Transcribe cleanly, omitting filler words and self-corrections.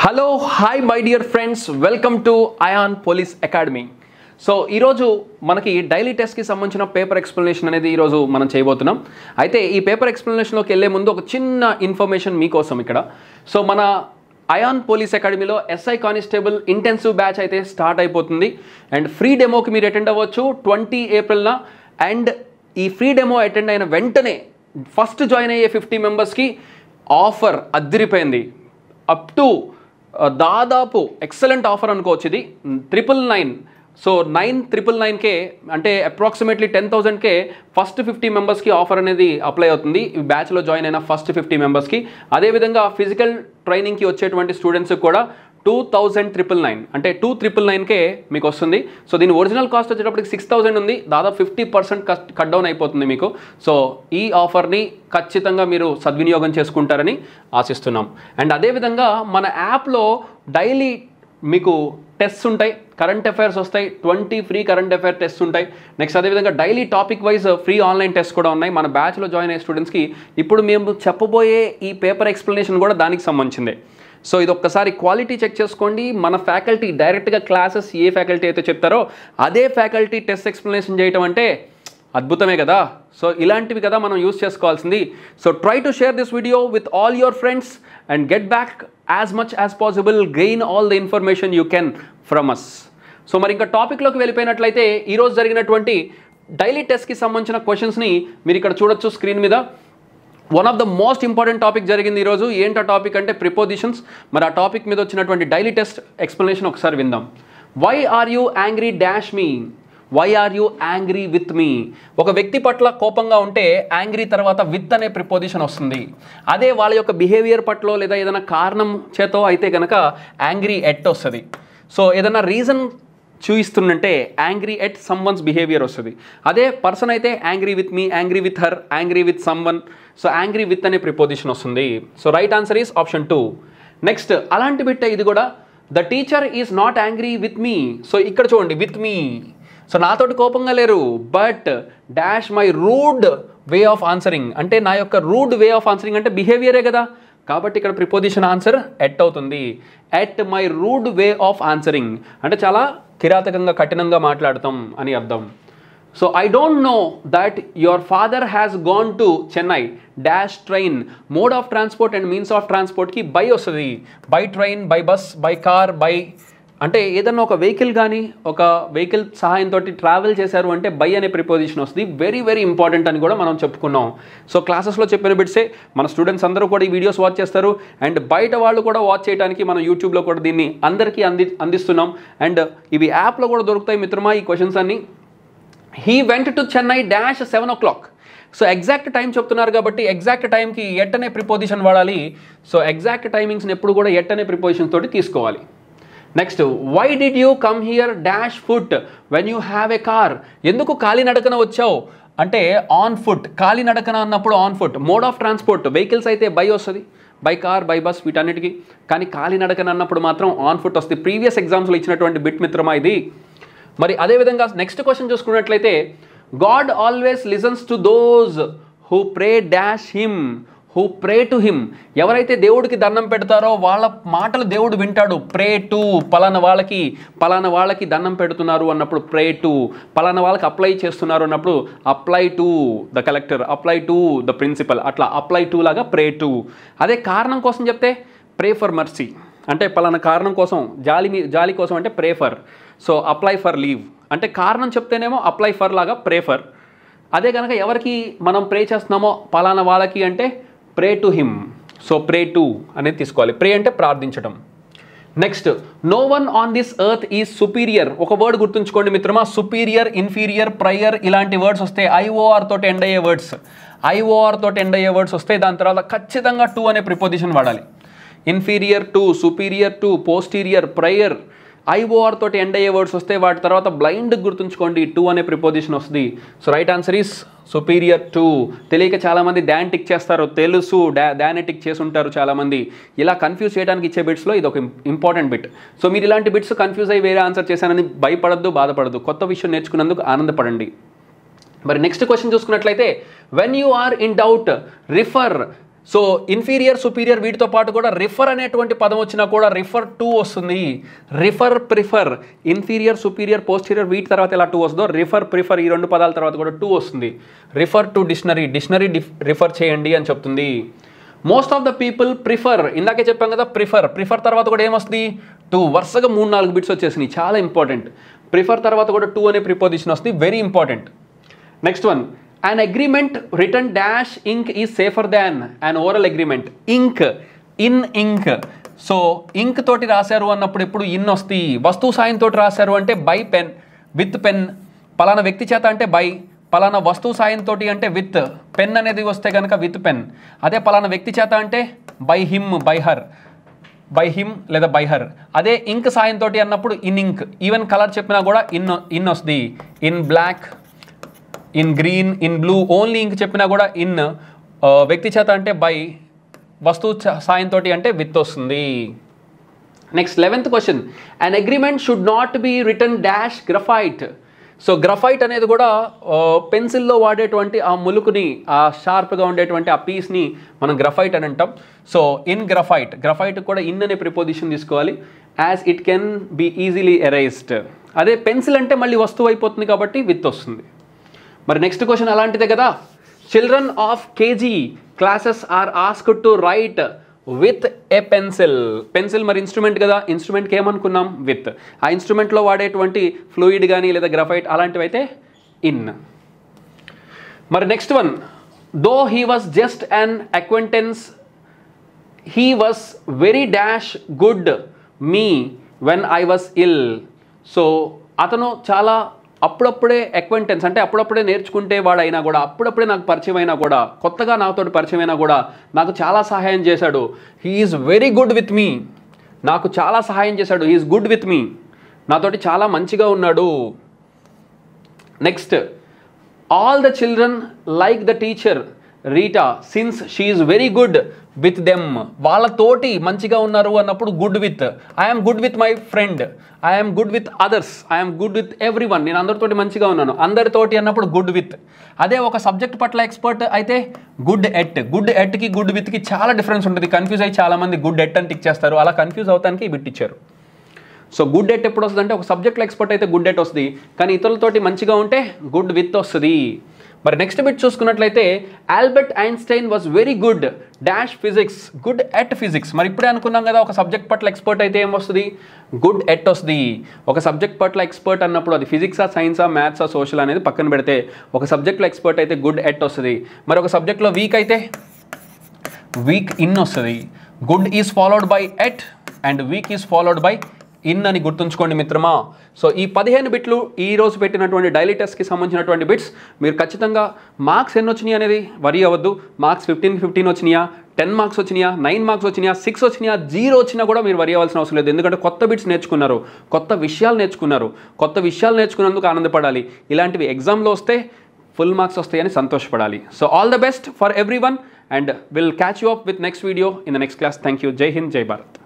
Hello hi my dear friends, welcome to Ayan police academy. So ఈరోజు మనకి daily టెస్ట్కి సంబంధించిన పేపర్ ఎక్స్ప్లెనేషన్ అనేది ఈరోజు మనం చేయబోతున్నాం. అయితే ఈ పేపర్ ఎక్స్ప్లెనేషన్లోకి వెళ్ళే ముందు ఒక చిన్న ఇన్ఫర్మేషన్ మీకోసం ఇక్కడ. సో మన అయాన్ పోలీస్ అకాడమీలో ఎస్ఐ కానిస్టేబుల్ ఇంటెన్సివ్ బ్యాచ్ అయితే స్టార్ట్ అయిపోతుంది. అండ్ ఫ్రీ డెమోకి మీరు అటెండ్ అవ్వచ్చు 20 ఏప్రిల్న. అండ్ ఈ ఫ్రీ డెమో అటెండ్ అయిన వెంటనే ఫస్ట్ జాయిన్ అయ్యే 50 మెంబర్స్కి ఆఫర్ అద్దిరిపోయింది. అప్ టు దాదాపు ఎక్సలెంట్ ఆఫర్ అనుకోవచ్చు. ఇది 999. సో 9,999కే అంటే అప్రాక్సిమేట్లీ 10,000కే ఫస్ట్ 50 మెంబర్స్కి ఆఫర్ అనేది అప్లై అవుతుంది ఈ బ్యాచ్లో జాయిన్ అయిన ఫస్ట్ 50 మెంబర్స్కి. అదేవిధంగా ఫిజికల్ ట్రైనింగ్కి వచ్చేటువంటి స్టూడెంట్స్కి కూడా 2,999 అంటే 2,999కే మీకు వస్తుంది. సో దీని ఒరిజినల్ కాస్ట్ వచ్చేటప్పటికి 6,000 ఉంది. దాదాపు 50% కట్ డౌన్ అయిపోతుంది మీకు. సో ఈ ఆఫర్ని ఖచ్చితంగా మీరు సద్వినియోగం చేసుకుంటారని ఆశిస్తున్నాం. అండ్ అదేవిధంగా మన యాప్లో డైలీ మీకు టెస్ట్స్ ఉంటాయి, కరెంట్ అఫైర్స్ వస్తాయి, 20 ఫ్రీ కరెంట్ అఫైర్ టెస్ట్స్ ఉంటాయి. నెక్స్ట్ అదేవిధంగా daily topic wise free online test కూడా ఉన్నాయి మన బ్యాచ్లో జాయిన్ అయ్యే స్టూడెంట్స్కి. ఇప్పుడు మేము చెప్పబోయే ఈ పేపర్ ఎక్స్ప్లెనేషన్ కూడా దానికి సంబంధించిందే. సో ఇది ఒక్కసారి క్వాలిటీ చెక్ చేసుకోండి. మన ఫ్యాకల్టీ డైరెక్ట్గా క్లాసెస్ ఏ ఫ్యాకల్టీ అయితే చెప్తారో అదే ఫ్యాకల్టీ టెస్ట్ ఎక్స్ప్లెనేషన్ చేయటం అంటే అద్భుతమే కదా. సో ఇలాంటివి కదా మనం యూస్ చేసుకోవాల్సింది. So try to share this video with all your friends and get back as much as possible, gain all the information you can from us. So మరి ఇంకా టాపిక్లోకి వెళ్ళిపోయినట్లయితే ఈరోజు జరిగినటువంటి డైలీ టెస్ట్కి సంబంధించిన క్వశ్చన్స్ని మీరు ఇక్కడ చూడొచ్చు స్క్రీన్ మీద. One of the most important topic జరిగింది ఈరోజు. ఏంటి ఆ టాపిక్ అంటే ప్రిపోజిషన్స్. మరి ఆ టాపిక్ మీద వచ్చినటువంటి డైలీ టెస్ట్ ఎక్స్ప్లెనేషన్ ఒకసారి విందాం. Why are you angry dash me, why are you angry with me. ఒక వ్యక్తి పట్ల కోపంగా ఉంటే యాంగ్రీ తర్వాత విత్ అనే ప్రిపోజిషన్ వస్తుంది. అదే వాళ్ళ యొక్క బిహేవియర్ పట్ల లేదా ఏదైనా కారణం చేతో అయితే కనుక యాంగ్రీ ఎట్ వస్తుంది. సో ఏదైనా రీజన్ చూయిస్తుందంటే angry at someone's behaviour వస్తుంది. అదే పర్సన్ అయితే angry with me, angry with her, angry with someone. So angry with అనే ప్రిపోజిషన్ వస్తుంది. So right answer is option 2. Next అలాంటి బిట్టే ఇది కూడా. The teacher is not angry with me. So ఇక్కడ చూడండి విత్ మీ. సో నాతోటి కోపంగా లేరు, but dash my rude way of answering. అంటే నా యొక్క రూడ్ వే ఆఫ్ ఆన్సరింగ్ అంటే బిహేవియరే కదా, కాబట్టి ఇక్కడ ప్రిపోజిషన్ ఆన్సర్ ఎట్ అవుతుంది. At my rude way of answering అంటే చాలా కిరాతకంగా కఠినంగా మాట్లాడతాం అని అర్థం. So I don't know that your father has gone to Chennai dash train. Mode of transport and means of ట్రాన్స్పోర్ట్కి బై వస్తుంది. By train, by bus, by car, by అంటే ఏదన్నా ఒక వెహికల్ కానీ ఒక వెహికల్ సహాయంతో ట్రావెల్ చేశారు అంటే బై అనే ప్రిపోజిషన్ వస్తుంది. వెరీ వెరీ ఇంపార్టెంట్ అని కూడా మనం చెప్పుకున్నాం. సో క్లాసెస్లో చెప్పిన బిట్సే మన స్టూడెంట్స్ అందరూ కూడా ఈ వీడియోస్ వాచ్ చేస్తారు. అండ్ బయట వాళ్ళు కూడా వాచ్ చేయడానికి మనం యూట్యూబ్లో కూడా దీన్ని అందరికీ అందిస్తున్నాం. అండ్ ఇవి యాప్లో కూడా దొరుకుతాయి మిత్రమా ఈ క్వశ్చన్స్ అన్ని. He went to Chennai dash 7 o'clock. So exact time చెప్తున్నారు కాబట్టి ఎగ్జాక్ట్ టైంకి ఎట్ అనే ప్రిపోజిషన్ వాడాలి. సో ఎగ్జాక్ట్ టైమింగ్స్ని ఎప్పుడు కూడా ఎట్ అనే ప్రిపోజిషన్ తోటి తీసుకోవాలి. Next why did you come here dash foot when you have a car. ఎందుకు కాలినడకన వచ్చావు అంటే ఆన్ ఫుట్. కాలినడకన అన్నప్పుడు on foot. Mode of transport vehicles అయితే బై వస్తుంది, బై కార్, బై బస్ వీటన్నిటికీ. కానీ కాలినడకన అన్నప్పుడు మాత్రం ఆన్ ఫుట్ వస్తుంది. ప్రీవియస్ ఎగ్జామ్స్లో ఇచ్చినటువంటి బిట్ మిత్రమా ఇది. మరి అదేవిధంగా నెక్స్ట్ క్వశ్చన్ చూసుకున్నట్లయితే God always listens to those who pray dash him, who pray to him. ఎవరైతే దేవుడికి దండం పెడతారో వాళ్ళ మాటలు దేవుడు వింటాడు. ప్రే టు పలానా వాళ్ళకి దండం పెడుతున్నారు అన్నప్పుడు ప్రే టు, పలానా వాళ్ళకి అప్లై చేస్తున్నారు అన్నప్పుడు apply to the collector, apply to the principal, అట్లా అప్లై టు లాగా ప్రే టు. అదే కారణం కోసం చెప్తే ప్రే ఫర్ మర్సీ అంటే పలానా కారణం కోసం, జాలి కోసం అంటే pray for. So apply for leave అంటే కారణం చెప్తేనేమో అప్లై ఫర్ లాగా ప్రే ఫర్. అదే కనుక ఎవరికి మనం ప్రే చేస్తున్నామో పలానా వాళ్ళకి అంటే pray to him. So pray to అనేది తీసుకోవాలి. ప్రే అంటే ప్రార్థించడం. Next no one on this earth is superior. ఒక వర్డ్ గుర్తుంచుకోండి మిత్రమా, సుపీరియర్, ఇన్ఫీరియర్, ప్రయర్ ఇలాంటి వర్డ్స్ వస్తే ఐఓఆర్ తోటి ఎండ్ అయ్యే వర్డ్స్, ఐఓఆర్ తోటి ఎండ్ అయ్యే వర్డ్స్ వస్తే దాని తర్వాత ఖచ్చితంగా టు అనే ప్రిపోజిషన్ వాడాలి. Inferior to, superior to, posterior, prior, IOR తోటి ఎండ్ అయ్యే వర్డ్స్ వస్తే వాటి తర్వాత బ్లైండ్ గుర్తుంచుకోండి టు అనే ప్రిపోజిషన్ వస్తుంది. So right answer is superior to. తెలియక చాలామంది డాన్ టిక్ చేస్తారు, తెలుసు డాన్ టిక్ చేసి ఉంటారు చాలామంది. ఇలా కన్ఫ్యూజ్ చేయడానికి ఇచ్చే బిట్స్లో ఇది ఒక ఇంపార్టెంట్ బిట్. సో మీరు ఇలాంటి బిట్స్ కన్ఫ్యూజ్ అయ్యి వేరే ఆన్సర్ చేశానని భయపడద్దు, బాధపడద్దు. కొత్త విషయం నేర్చుకున్నందుకు ఆనందపడండి. మరి నెక్స్ట్ క్వశ్చన్ చూసుకున్నట్లయితే when you are in doubt refer so inferior superior వీటితో పాటు కూడా రిఫర్ అనేటువంటి పదం వచ్చినా కూడా రిఫర్ టు వస్తుంది. Refer prefer inferior superior posterior వీటి తర్వాత ఎలా టూ వస్తుందో రిఫర్ ప్రిఫర్ ఈ రెండు పదాల తర్వాత కూడా టూ వస్తుంది. రిఫర్ టు డిక్షనరీ రిఫర్ చేయండి అని చెప్తుంది. Most of the people prefer ఇందాకే చెప్పాం కదా ప్రిఫర్ తర్వాత కూడా ఏమొస్తుంది టూ. వరుసగా 3-4 బిట్స్ వచ్చేసినాయి, చాలా ఇంపార్టెంట్. ప్రిఫర్ తర్వాత కూడా టూ అనే ప్రిపోజిషన్ వస్తుంది, very important. Next one, an agreement written dash ink is safer than an oral agreement. ink ink. So ink తోటి రాశారు అన్నప్పుడు ఎప్పుడు ఇన్ వస్తుంది. వస్తువు సాయంతో రాశారు అంటే బై పెన్ విత్ పెన్. పలానా వ్యక్తి చేత అంటే బై, పలానా వస్తువు సాయంతో అంటే విత్. పెన్ అనేది వస్తే కనుక విత్ పెన్. అదే పలానా వ్యక్తి చేత అంటే by him by her, by him లేదా బై హర్. అదే ఇంక్ సాయంతో అన్నప్పుడు ఇన్ ఇంక్. ఈవెన్ కలర్ చెప్పినా కూడా ఇన్ వస్తుంది. In black, in green, in blue. Only ink చెప్పినా కూడా ఇన్. వ్యక్తి చేత అంటే బై, వస్తువు సాయంతో అంటే విత్ వస్తుంది. Next 11th question, an agreement should not be return dash graphite. So graphite అనేది కూడా పెన్సిల్లో వాడేటువంటి ఆ ములుకుని, ఆ షార్ప్గా ఉండేటువంటి ఆ పీస్ని మనం గ్రఫైట్ అని అంటాం. సో ఇన్ గ్రఫైట్ కూడా ఇన్ అనే ప్రిపోజిషన్ తీసుకోవాలి. As it can be easily erased. అదే పెన్సిల్ అంటే మళ్ళీ వస్తువు అయిపోతుంది కాబట్టి విత్ వస్తుంది. మరి నెక్స్ట్ క్వశ్చన్ అలాంటిదే కదా. Children of KG classes are asked to write with a pencil. మరి ఇన్స్ట్రుమెంట్ కదా, ఇన్స్ట్రుమెంట్కి ఏమనుకున్నాం విత్. ఆ ఇన్స్ట్రుమెంట్లో వాడేటువంటి ఫ్లూయిడ్ కానీ లేదా గ్రఫైట్ అలాంటివి అయితే ఇన్. మరి next one, though he was just an acquaintance he was very dash good me when I was ill. So అతను చాలా అప్పుడప్పుడే అక్వెంటెన్స్ అంటే అప్పుడప్పుడే నేర్చుకుంటే వాడైనా కూడా, అప్పుడప్పుడే నాకు పరిచయం అయినా కూడా, కొత్తగా నాతో పరిచయం అయినా కూడా నాకు చాలా సహాయం చేశాడు. He is very good with me. నాకు చాలా సహాయం చేశాడు. He is good with me. నాతోటి చాలా మంచిగా ఉన్నాడు. Next, all the children like the teacher Rita since she is very good with them. వాళ్ళతోటి మంచిగా ఉన్నారు అన్నప్పుడు good with. I'm good with my friend, I'm good with others, I'm good with everyone. నేను అందరితోటి మంచిగా ఉన్నాను. అందరితోటి అన్నప్పుడు గుడ్ విత్. అదే ఒక సబ్జెక్ట్ పట్ల ఎక్స్పర్ట్ అయితే గుడ్ ఎట్కి గుడ్ విత్కి చాలా డిఫరెన్స్ ఉంటుంది. కన్ఫ్యూజ్ అయ్యి చాలామంది గుడ్ ఎట్ అని టిక్ చేస్తారు. అలా కన్ఫ్యూజ్ అవుతానికి ఈ బిట్ ఇచ్చారు. సో గుడ్ ఎట్ ఎప్పుడు వస్తుంది అంటే ఒక సబ్జెక్ట్లో ఎక్స్పర్ట్ అయితే గుడ్ ఎట్ వస్తుంది, కానీ ఇతరులతోటి మంచిగా ఉంటే గుడ్ విత్ వస్తుంది. మరి నెక్స్ట్ బిట్ చూసుకున్నట్లయితే Albert Einstein was very good dash physics, good at physics. మరి ఇప్పుడే అనుకున్నాం కదా ఒక సబ్జెక్ట్ పట్ల ఎక్స్పర్ట్ అయితే ఏం వస్తుంది గుడ్ ఎట్ వస్తుంది. ఒక సబ్జెక్ట్ పట్ల ఎక్స్పర్ట్ అన్నప్పుడు అది ఫిజిక్సా సైన్సా మ్యాథ్సా సోషల్ అనేది పక్కన పెడితే ఒక సబ్జెక్ట్లో ఎక్స్పర్ట్ అయితే గుడ్ ఎట్ వస్తుంది. మరి ఒక సబ్జెక్ట్లో వీక్ అయితే వీక్ ఇన్ వస్తుంది. Good is followed by at and weak is followed by in అని గుర్తుంచుకోండి మిత్రమా. సో ఈ 15 బిట్లు ఈరోజు పెట్టినటువంటి డైలీ టెస్ట్కి సంబంధించినటువంటి బిట్స్. మీరు ఖచ్చితంగా మార్క్స్ ఎన్ని వచ్చినాయి అనేది వరీ అవ్వద్దు. మార్క్స్ 15 వచ్చినాయా, 10 మార్క్స్ వచ్చినాయా, 9 మార్క్స్ వచ్చినాయా, 6 వచ్చినాయా, 0 వచ్చినా కూడా మీరు వరీ అవ్వాల్సిన అవసరం లేదు. ఎందుకంటే కొత్త బిట్స్ నేర్చుకున్నారు, కొత్త విషయాలు నేర్చుకున్నందుకు ఆనందపడాలి. ఇలాంటివి ఎగ్జామ్లో వస్తే ఫుల్ మార్క్స్ వస్తాయని సంతోషపడాలి. So all the best for everyone and will catch you up with next video in the next class. Thank you. జై హింద్, జై భారత్.